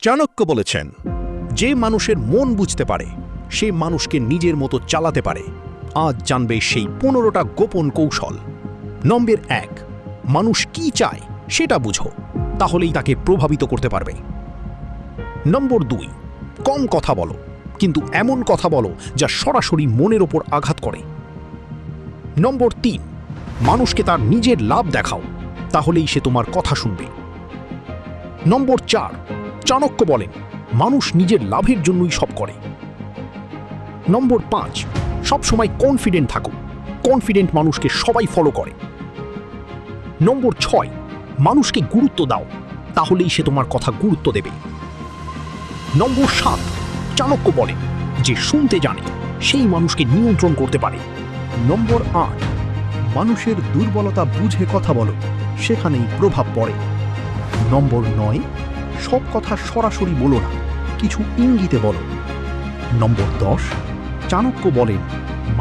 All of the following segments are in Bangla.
চাণক্য বলেছেন, যে মানুষের মন বুঝতে পারে সে মানুষকে নিজের মতো চালাতে পারে। আজ জানবে সেই 15টা গোপন কৌশল। নম্বর 1, মানুষ কি চায় সেটা বুঝো, তাহলেই তাকে প্রভাবিত করতে পারবে। নম্বর 2, কম কথা বলো, কিন্তু এমন কথা বলো যা সরাসরি মনের ওপর আঘাত করে। নম্বর 3, মানুষকে তার নিজের লাভ দেখাও, তাহলেই সে তোমার কথা শুনবে। নম্বর 4, চাণক্য বলেন, মানুষ নিজের লাভের জন্যই সব করে। নম্বর 5, সবসময় কনফিডেন্ট থাকো, কনফিডেন্ট মানুষকে সবাই ফলো করে। নম্বর 6, মানুষকে গুরুত্ব দাও, তাহলেই সে তোমার কথা গুরুত্ব দেবে। নম্বর 7, চাণক্য বলেন, যে শুনতে জানে সেই মানুষকে নিয়ন্ত্রণ করতে পারে। নম্বর 8, মানুষের দুর্বলতা বুঝে কথা বলো, সেখানেই প্রভাব পড়ে। নম্বর 9, সব কথা সরাসরি বলো না, কিছু ইঙ্গিতে বলো। নম্বর 10, চাণক্য বলেন,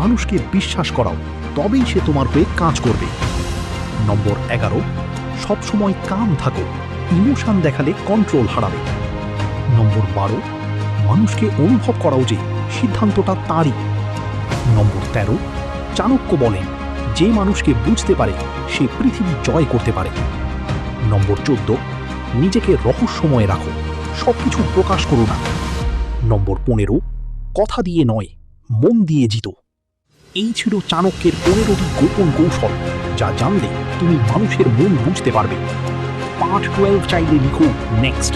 মানুষকে বিশ্বাস করাও, তবেই সে তোমার হয়ে কাজ করবে। নম্বর 11, সবসময় কাম থাকো, ইমোশন দেখালে কন্ট্রোল হারাবে। নম্বর 12, মানুষকে অনুভব করাও যে সিদ্ধান্তটা তারই। নম্বর 13, চাণক্য বলেন, যে মানুষকে বুঝতে পারে সে পৃথিবী জয় করতে পারে। নম্বর 14, নিজেকে রহস্যময় রাখো, সবকিছু প্রকাশ করো না। নম্বর 15, কথা দিয়ে নয়, মন দিয়ে জিতো। এই ছিল চাণক্যের 15টি গোপন কৌশল, যা জানলে তুমি মানুষের মন বুঝতে পারবে। পার্ট 12 চাইলে লিখো নেক্সট।